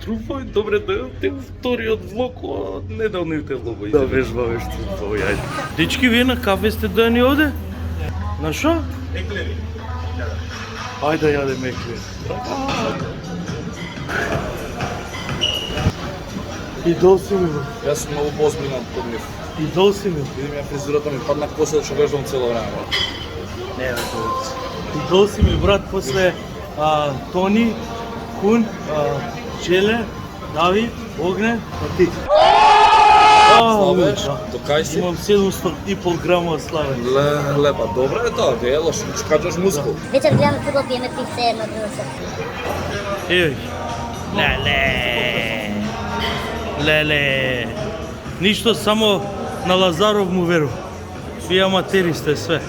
Штруфови, добре дојдовте вториот влог од недавните влогови. Да вежбаме Штруфови, ајде. Дечки, вие на кафе сте дојани овде? На шо? Еклери. Ајде да јадеме еклери. Идол си ми, бе. Јас сум многу поозбилен од нив. Идол си ми. Види ми фризурата ми падна коса, што гледам цело време. Не, бе, идол си ми, брат, после Тони, Кун, Челе, Давид, Огнен, а ти. Славе, до кај си? Имам 700,5 грама славе. Лепа, добре е тоа, не е лошо, скачаш мускул. Вечер гледаме футбол, пиеме пивце едно друго се. Еј, леле, ништо само на Лазаров му веру. Вие аматери сте све.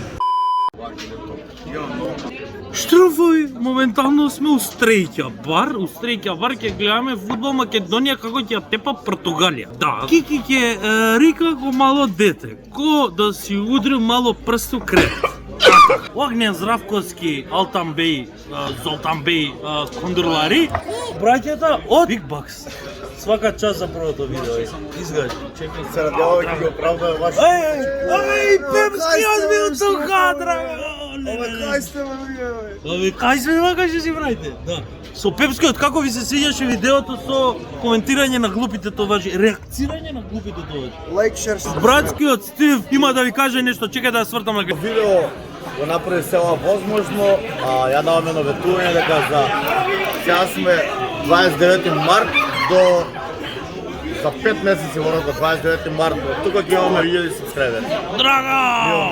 Штруфови, моментално сме у Стрејќа бар. У Стрејќа бар ќе гледаме фудбал Македонија како ќе ја тепа Португалија. Да, Кики ќе рика ко мало дете, ко да си удри мало прсту крет. Огнен Здравковски, Алтанбей, Золтанбей, Кондурлари, браќата од Big Bucks. Свака част за првото видео. Изгади, чекай. Се надяваме ќе ги оправдаме вашето. Ей, Пепски, аз ми од кадра. Кај сте, бе? Кај сме, вака ќе си правите? Да. Со Пепскиот, како ви се свиѓаше видеото со коментирање на глупите товариши, реакцирање на глупите товариши? Лайк, шер, Братскиот Стив има да ви каже нешто, чекај да ја свртам на крај. Видео го направи села возможно, ја давам едно ветување дека за сега сме 29 март до за 5 месеци во до 29 март, тука ќе имаме 1000 сабскрајбери. Драга!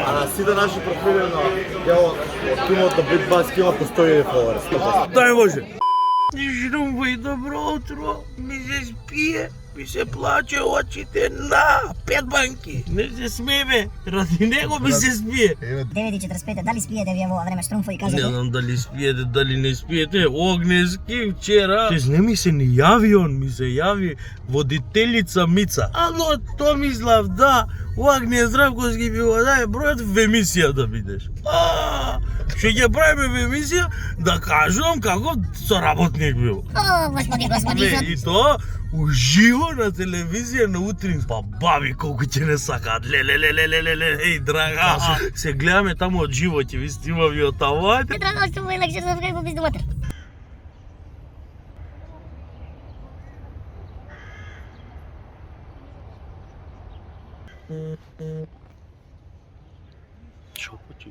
А на сите наши профили на од тимот на Big Bucks има по 100,000 фоловерс. Дај Боже! Штруфови, добро утро, ми се спие, ми се плаче очите на 5 банки. Не се смее, бе, ради него ми се спие. 9:45, дали спиете вие во ова време Штруфови, Не кажете? знам дали спиете, дали не спиете. Огнески вчера. Тез не ми се ни јави он, ми се јави водителица Мица. Ало, то мислав, да, Огнен Здравковски би го даде бројот в емисија да бидеш. Ще ќе правиме в емисија да кажувам како соработник бил. О, господи, Не, и тоа уживо на телевизија на утрин. Па баби колку ќе не сакаат. Леле, еј драга. Се гледаме таму од живо, ќе ви снима ви од таму. Не треба Штруфови, лек шер, сабскрајб, пизду матер. Шо почи?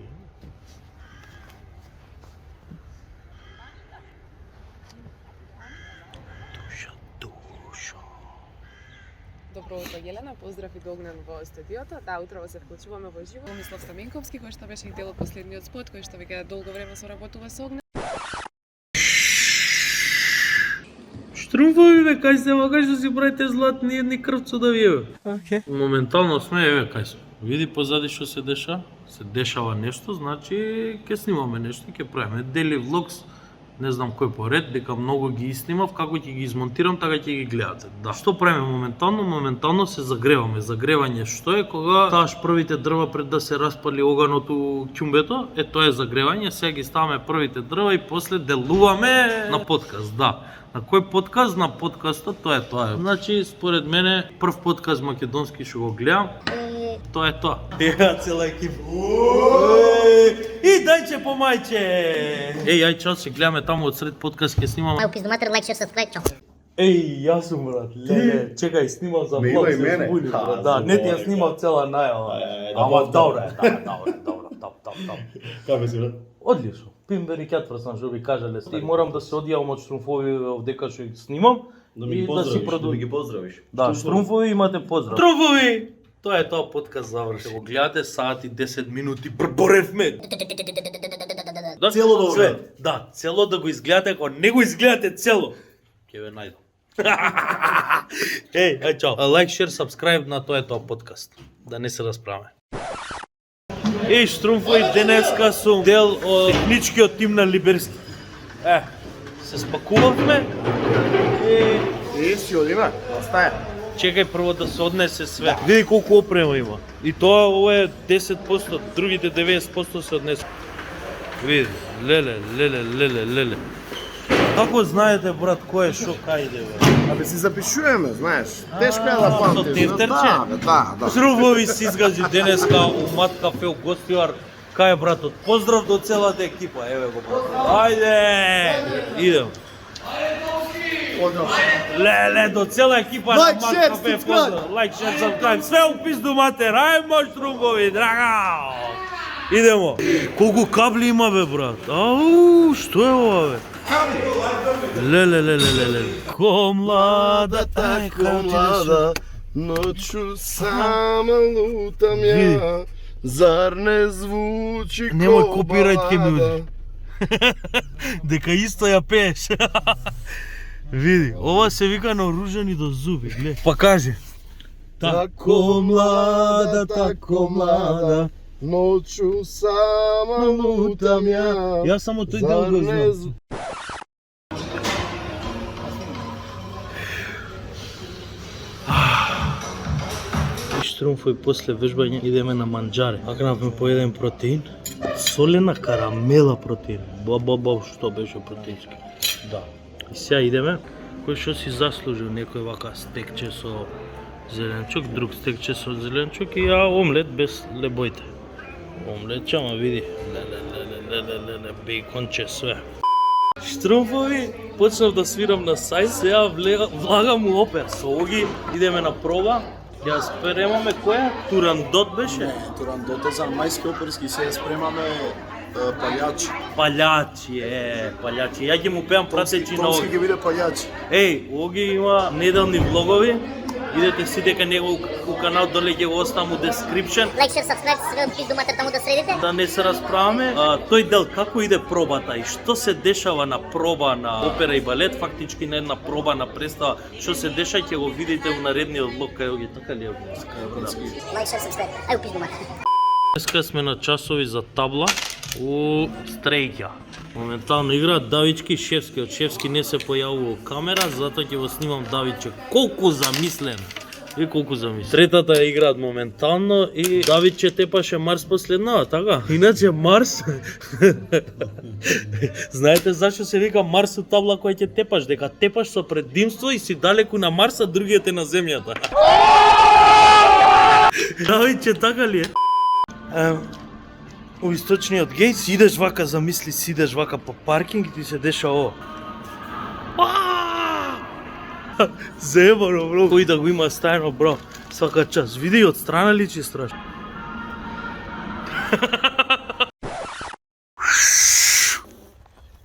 Душа. Добро утро, Јелена, поздрав и до Огнен во студиото. Да, утрово се вклучуваме во живо. Томислав Стаменковски, кој што беше и дел од последниот спот, кој што веќе долго време соработува со Огнен. Штруфови, бе, кај сте, вака што си правите златни едни крвцо да вие, бе. Моментално сме, еве, кај сме. Види позади што се деша, се дешава нешто, значи ќе снимаме нешто, ќе правиме дели влогс, не знам кој поред, дека многу ги снимав, како ќе ги измонтирам, така ќе ги гледате. Да. Што правиме моментално? Моментално се загреваме. Загревање што е кога ставаш првите дрва пред да се распали оганот у ќумбето, тоа е загревање, сега ги ставаме првите дрва и после делуваме на подкаст, да. На кој подкаст? На подкастот, тоа е тоа. Значи, според мене, прв подкаст македонски што го гледам, тоа е тоа. Еа, цела екипа. И дајче по мајче! Еј, ај чао, се гледаме таму од сред подкаст, ќе снимаме. Мају пизду матер, лайк, шер, сабскрајб, чао. Еј, јас сум, брат. Леле, чекај, снимам за влог, се збуни, брат. Да, не ти ја снимав цела најава. Ама добре, добре. Како си, брат? Одлично. Пимбери кјатвар сам, што ви кажале. И морам да се одјавам од Штруфови овдека што ги снимам. И да си продолжам. поздравиш. Да, Штруфови имате поздрав. Штруфови! Тоа е тоа подкаст заврши. Го гледате сати 10 минути прборевме. Да, Цело да го све. гледате. Да, цело да го изгледате, ако не го изгледате цело, ќе ве најдам. Еј, ај чао. Лайк, шер, сабскрајб на тоа е тоа подкаст. Да не се расправаме. Еј, Штруфови, денеска сум дел од техничкиот тим на Либерски. Се спакувавме и Си одиме, остаја. чекај прво да се однесе све. Види колку опрема има. И тоа ова е 10%, другите 90% се однесе. Види, леле. Како знаете, брат, кој е шо кај иде, бе? Абе си запишуваме, знаеш. Тешко е да со памтиш. тефтерче? Да. Срубови си изгази денеска у Мат кафе у гостиар. Кај е братот? Поздрав до целата екипа, еве го брат. Ајде! Идем. Леле, до цела екипа Like, на Мат share, кафе, subscribe. поздрав. Лайк, шер, subscribe. Све у пизду матер. Ај, мој струмбови, драга! Идемо. Колку кабли има, бе, брат? Ау, што е ова, бе? Леле. Ко млада, Тако млада, ночу сама лутам ја, зар не звучи ко Немој копирајт ке ми балада? уди. Дека исто ја пееш. Види, ова се вика наоружени до зуби, гледа. Па кажи. Тако млада, ночу сама лутам ја, Јас само тој дел зар го не знам. звучи... Штрумфо и после вежбање идеме на манџаре. Акнавме по еден протеин. Солена карамела протеин. Ба, што беше протеински. Да. И сега идеме. Кој што си заслужил некој вака стекче со зеленчук, друг стекче со зеленчук и ја омлет без лебојте. Омлет, ама види. Леле, бейконче све. Штрумфови, почнав да свирам на сајс, сега влагам у опер. Со Оги идеме на проба. Ја спремаме која? Турандот беше? Турандот е за мајски оперски, се спремаме палјачи. Палјачи. Ја ќе му пеам пратечи на Томски Оги. ќе биде палјачи. Еј, Оги има неделни влогови. Идете си дека него у канал доле ќе го оставам у description. Лайк, шер, сабскрайб, све од пизду матер таму да средите. Да не се расправаме, тој дел како иде пробата и што се дешава на проба на опера и балет, фактички на една проба на представа, што се деша ќе го видите во наредниот влог кај Оги, така ли е? Лайк, шер, сабскрайб. Ај, пизду матер. Днеска сме на часови за табла у Стрејќа. Моментално играат Давички и Шевски. Од Шевски не се појавува камера, затоа ќе го снимам Давиче. Колку замислен! И колку замислен. Третата ја играат моментално и Давиче тепаше Марс последнава, така? Иначе Марс... Знаете зашто се вика Марс у табла која ќе тепаш? Дека тепаш со предимство и си далеку на Марс, а другиот е на земјата. Давиче, така ли е? У источниот гејт сидеш вака, замисли, сидеш вака по паркинг и ти се деша ово. Заебано, бро. Кој да го има стајно, бро, свака час. Види од страна личи страшно.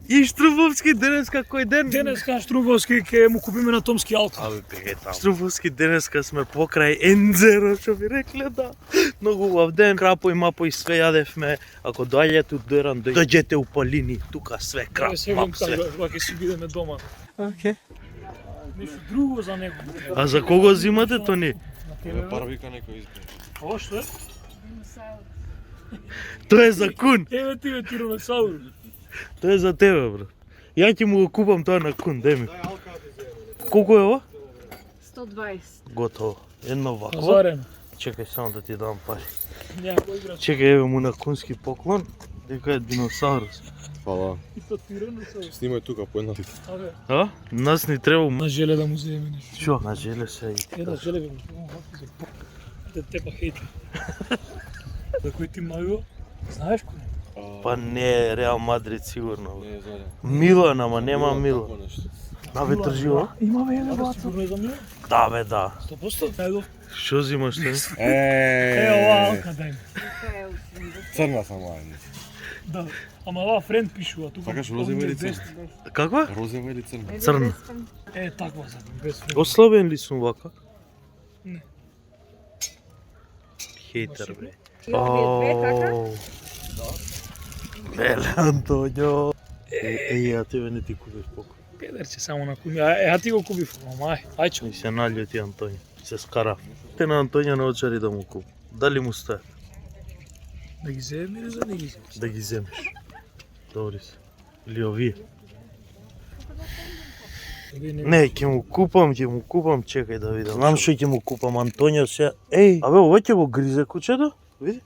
И Штрумфовски денеска кој ден? Денеска Штрумфовски ќе му купиме на Томски алко. Абе, беге таму. Штрумфовски денеска сме покрај Ензеро, што би рекле, да. Многу убав ден, крапо и мапо и све јадевме. Ако доаѓате у Доран, дојдете у Полини, тука све, крап, мап, све. Кога ќе си бидеме дома. Океј. Нешто друго за него. А за кого взимате то не? Ова што е? Тоа е за кун. Еве ти бе тираносаурус. Тоа е за тебе, брат. Ја ќе му го купам тоа на кун, дај ми. Колку е ова? 120. Готово. Едно вакво. Пазарено. Чекај само да ти дам пари. Няма кој играч. Чекај, еве му на кунски поклон. Дека е диносаурус. Фала. Исто тираносаурус. Снимај тука по една. Абе, А? Нас ни треба... на желе да му земе нешто. Шо? На желе се и... Една желе бе му да тепа хејти. За кој ти мајо? Знаеш кој? Па не, Реал Мадрид сигурно. Милан, ама нема Милан. Абе, тржи ова? Има бе, еве брат. Сигурно е за Милан? Да, бе, да. 100%? Најдов. Шо зимаш ти? Ова алка дај ми. Црна само е. Да. Ама ова френд пишува тука. Сакаш розово или црно? Каква? Розово или црна? Црна. Е, таква за без френд. Ослабен ли сум вака? Не. Хейтер, бе. И овие две, така? Леле, Антоњо. Ја тебе не ти купиш покој. Педерче само на куми. Ја ти го купив, ама ај чо. И се налјути Антоњо. Се скара. Те на Антоњо научари да му куп. Дали му стоят? Да ги земем или за да ги земем? Да ги земеш. Добри се. Или овие? Не, ќе му купам, чекај да видам. Знам што ќе му купам, Антоњо се... Еј, абе, ова ќе го гризе кучето? Види?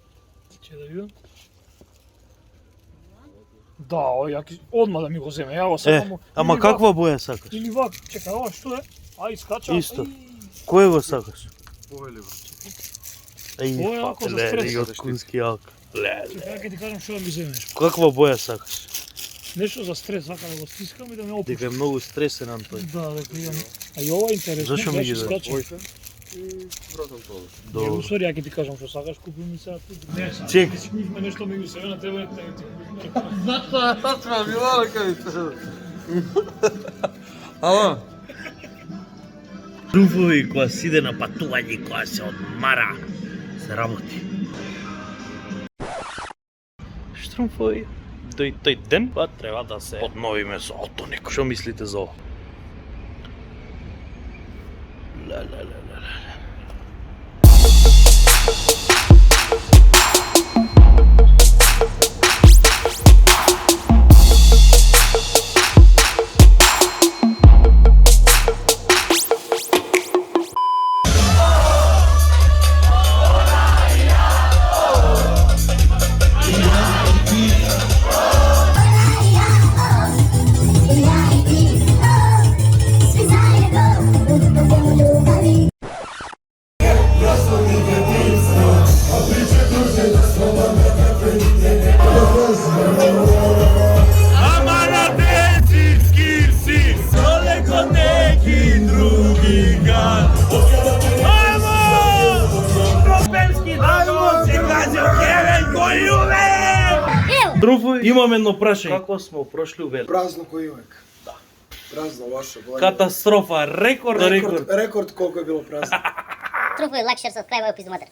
Че да видам. Да, одма да ми го земе, ја го сакам. ама каква боја сакаш? Или вак, чекај, ова што е? Ај, скача. Исто. Кој го сакаш? Повели, Еј, Ова е ако за стрес. од кунски јак. Чекај, ќе ти кажам што да ми земеш. Каква боја сакаш? Нешто за стрес, сакам да го стискам и да ме опуши. Дека е многу стресен Антој. Да, дека имам. А и ова е интересно. Зашо ми ги значи, дадеш? скача. и вратам тоа. Добро. Добро. Сори, ја ќе ти кажам што сакаш, купи ми сега. Не, сега. Чекай. Купивме нешто меѓу себе на тебе, те ти купиме. Сме било кај се. Ама, Труфови која си иде на патување, која се одмара, се работи. Штруфови, тој ден па треба да се подновиме со ото некој. Што мислите за ова? Ла. Труфови, имам едно прашање. Како смо прошли увели? Празно кој увек. Да. Празно ваше благо. Катастрофа, рекорд. Рекорд колку е било празно. Труфови, лак шерс од крај во пиздуматер.